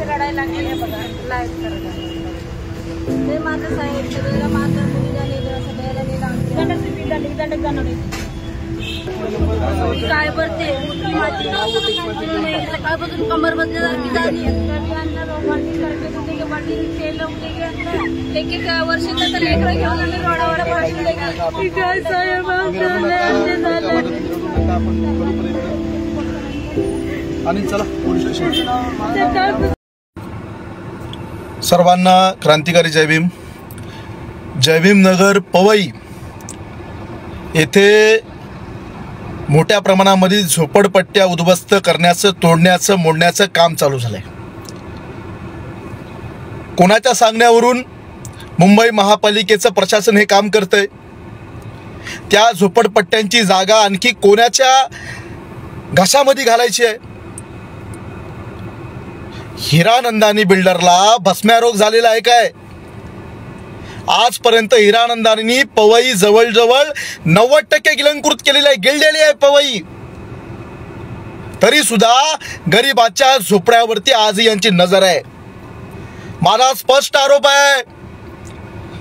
रडायला लागले बघा, लाईव्ह करायला ते माझं सांगितलं माझं मुलीला नेलं, सगळ्याला नेलं, काय करते सकाळपासून कमर बदली झाली एक वर्षाचा तर लेकरं घेऊन आम्ही रोडावर भाषण सर्वांना क्रांतिकारी जय भीम. जय भीम नगर पवई येथे मोठ्या प्रमाणामध्ये झोपडपट्ट्या उद्ध्वस्त करण्याचं, तोडण्याचं, मोडण्याचं काम चालू झालंय. कोणाच्या सांगण्यावरून मुंबई महापालिकेचं प्रशासन हे काम करतंय. त्या झोपडपट्ट्यांची जागा आणखी कोणाच्या घशामध्ये घालायची आहे. हिरानंदानी बिल्डरला भस्म्यारोग झालेला आहे काय? आजपर्यंत हिरानंदानी पवई जवळजवळ 90% गिलंकृत केलेली आहे, गिळलेली आहे पवई. तरी सुद्धा गरिबाच्या झोपड्यावरती आजही यांची नजर आहे. माझा स्पष्ट आरोप आहे,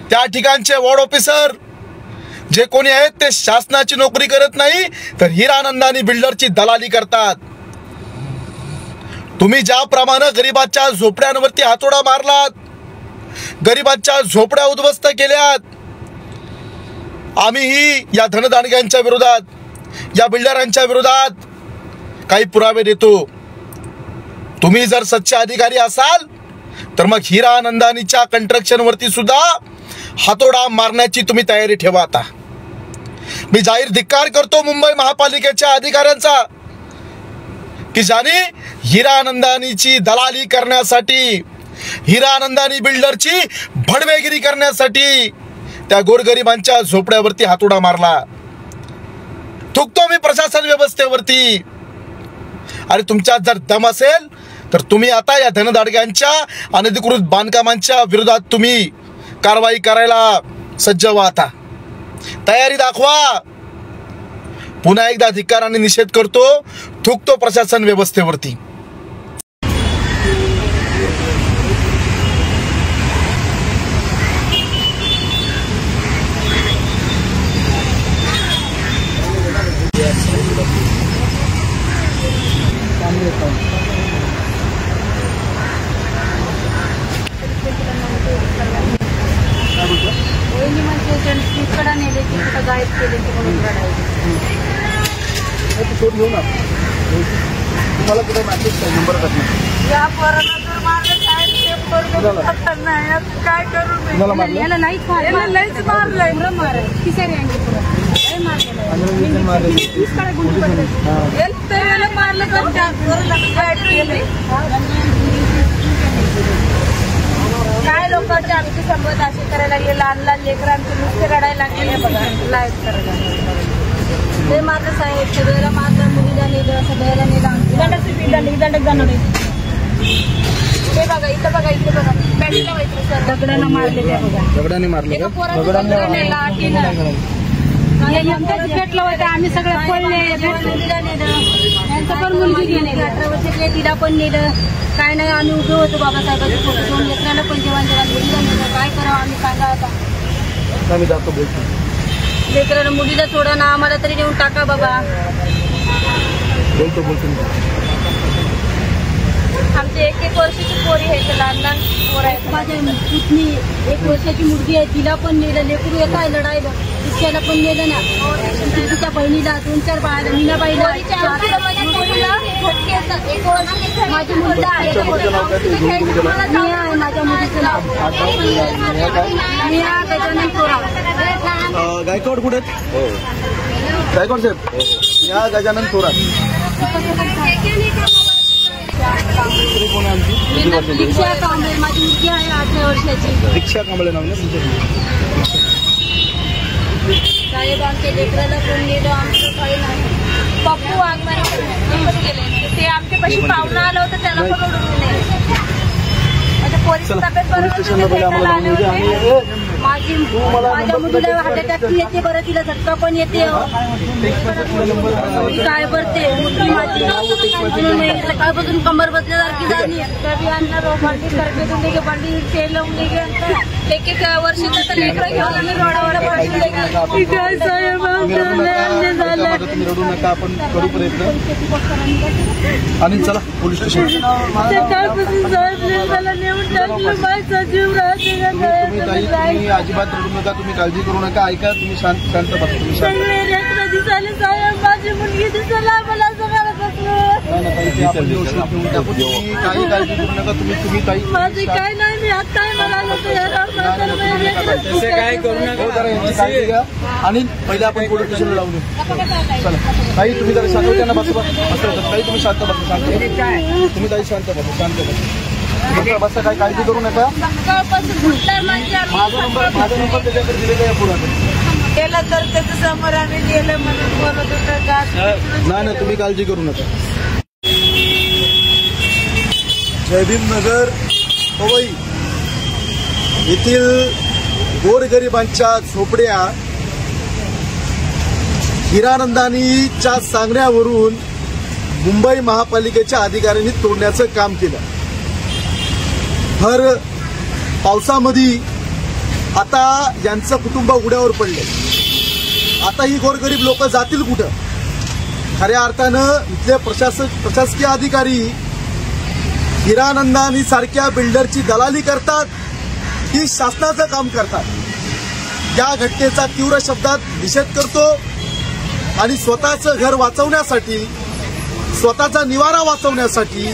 त्या ठिकाणचे वॉर्ड ऑफिसर जे कोणी आहेत ते शासनाची नोकरी करत नाही, तर हिरानंदानी बिल्डरची दलाली करतात. तुम्ही ज्याप्रमाणे गरिबाच्या झोपड्यांवरती हातोडा मारलात, गरिबांच्या झोपड्या उद्ध्वस्त केल्यात, आम्हीही या धनदांडग्यांच्या विरोधात, या बिल्डरांच्या विरोधात काही पुरावे देतो. तुम्ही जर सच्चे अधिकारी असाल तर मग हिरानंदानीच्या कंस्ट्रक्शन वरती सुद्धा हातोडा मारण्याची तुम्ही तयारी ठेवा. आता मी जाहीर धिक्कार करतो मुंबई महापालिकेच्या अधिकाऱ्यांचा की ज्याने हिरानंदानीची दलाली करण्यासाठी, हिरानंदानी बिल्डरची भडवेगिरी करण्यासाठी त्या गोरगरिबांच्या झोपड्यावरती हातोडा मारला. थुकतो मी प्रशासन व्यवस्थेवरती. अरे तुमच्यात जर दम असेल तर तुम्ही आता या धनदाडग्यांच्या अनधिकृत बांधकामांच्या विरोधात तुम्ही कारवाई करायला सज्ज व्हा. आता तयारी दाखवा. पुन्हा एकदा धिक्काराने निषेध करतो, थुकतो प्रशासन व्यवस्थेवरती. गायब केले तुम्हाला कुठे मॅसेज नंबर या पोराला जर मारलं काय करू याला नाहीच मारलंय मारलं काय लोकांचे आमची संबंध असे करायला लागले. लहान लहान लेकरांचे नुसते रडायला लागले बघा, लाईव्ह करायला ते माझं सांगितलं माझं मुलीला नेलं, सगळ्याला नेलं, ते बघा इथं बघा, इथे बघा पॅडीला व्हायचं सर दगडानं मारलेले बघा, दगडाने मारले भेटलं होतं. आम्ही सगळे पडले, मुलीला नेलं, यांचं पण मुलगी गेले 18 वर्षाची, तिला पण नेलं. काय नाही आम्ही उभे होतो बाबासाहेबांचे फोटो घेऊन, लेकरांना पण जेवण मुलीला नेलं. काय करावं आम्ही सांगा आता. आम्ही जातो बोलतो, लेकरांना मुलीला सोडा ना, आम्हाला तरी नेऊन टाका बाबा. बोलतो आमची 1-1 वर्षाची पोरी आहे, लहान लहान पोर आहेत. माझ्या पुतणी 1 वर्षाची मुलगी आहे, तिला पण नेलं. लेकरू येत आहे लढायला, तिच्याला पण नेलं ना. तिच्या बहिणीला 2-4 बाळाला, मीनाबाईला, माझी मुलगा आहे. माझ्या मुलीचं नाव गजानन थोरात. गायकवाड कुठे? गायकवाड साहेब या गजानन थोरात. रिक्षा कांबळे माझी मुलगी आहे 18 वर्षाची. रिक्षा कांबळे नाव ना तुमच्या? साहेब आमच्या लेकराला कोण नेलं आमचं काही नाही. पप्पू वाघमारे गेले ते आमच्या पाशी पाहुणा आलं होतं, त्याला पण ओढून नेलं. माझ्या पोलीस चला, तब्येत पोलीस बरोबर स्टेशनला पहिले आम्हाला आले जाऊन होते. येऊ दे. माझ्या मुलीला हार्ट अटॅक येते बरं, तिला झटका पण येते हो. काय भरते मुलगी माझी म्हणून मी सकाळपासून कंबर बसल्यासारखी झाली. कधी आणणार भांडी करकेतून लेके भांडी तेल लावून लेके एक एक वर्षाचं तर लेकरं घेऊन आम्ही रोडावर पाठवून लेके काय साहेब झालं. तुम्ही रडू नका, आपण करू प्रयत्न. आणि चला पोलीस स्टेशन. सकाळपासून साहेब मला नेऊन टाकलं. माझा जीव तुम्ही अजिबात रडू नका, तुम्ही काळजी करू नका. ऐका, तुम्ही शांत बसा. तुम्ही शांत सगळे लेकरं दिसायले साहेब, माझी मुलगी दिसायला मला सगळं आपण औषध घेऊन टाकू. तुम्ही काही काळजी करू नका. तुम्ही काही माझे काय नाही, मी आता म्हणालो काय करू नका. जरा यांची काळजी घ्या आणि पहिले आपण पोलीस स्टेशनला लावून देऊ. चला काही तुम्ही जरा शांत त्यांना बसवा. काही तुम्ही शांत बसा. शांत तुम्ही काही शांत बसा. शांत बसा. बसा, काही काळजी करू नका. माझा नंबर त्याच्याकडे दिलेला आहे पुढे. केलं तर त्याच्या समोर आम्ही गेलं म्हणून बोलत होतं. नाही, तुम्ही काळजी करू नका. जयभीमनगर पवई येथील गोरगरिबांच्या झोपड्या हिरानंदानीच्या सांगण्यावरून मुंबई महापालिकेच्या अधिकाऱ्यांनी तोडण्याचं काम केलं. भर पावसामध्ये आता यांचं कुटुंब उघड्यावर पडले. आता ही गोरगरीब लोक जातील कुठं? खऱ्या अर्थानं इथले प्रशासकीय अधिकारी हिरानंदानी सारख्या बिल्डरची दलाली करतात की शासनाचं काम करतात. या घटनेचा तीव्र शब्दात निषेध करतो आणि स्वतःचं घर वाचवण्यासाठी, स्वतःचा निवारा वाचवण्यासाठी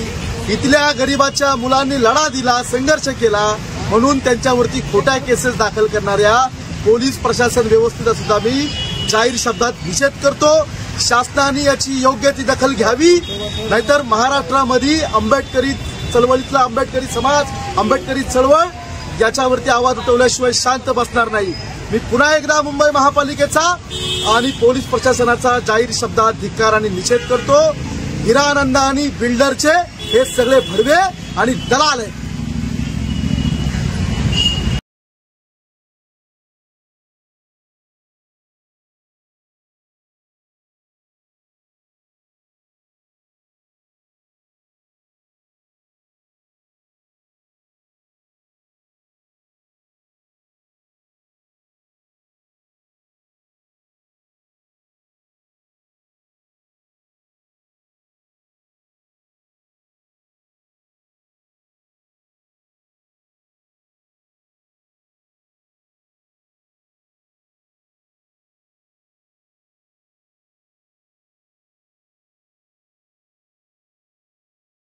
इथल्या गरिबाच्या मुलांनी लढा दिला, संघर्ष केला म्हणून त्यांच्यावरती खोट्या केसेस दाखल करणाऱ्या पोलीस प्रशासन व्यवस्थेचा सुद्धा मी जाहीर शब्दात निषेध करतो. शासनाने याची योग्य ती दखल घ्यावी, नाहीतर महाराष्ट्रामध्ये आंबेडकरी चळवळीतला आंबेडकरी समाज, आंबेडकरी चळवळ याच्यावरती आवाज उठवल्याशिवाय शांत बसणार नाही. मी पुन्हा एकदा मुंबई महापालिकेचा आणि पोलीस प्रशासनाचा जाहीर शब्दात धिक्कार आणि निषेध करतो. हिरानंदानी बिल्डरचे हे सगळे भडवे आणि दलाल आहेत.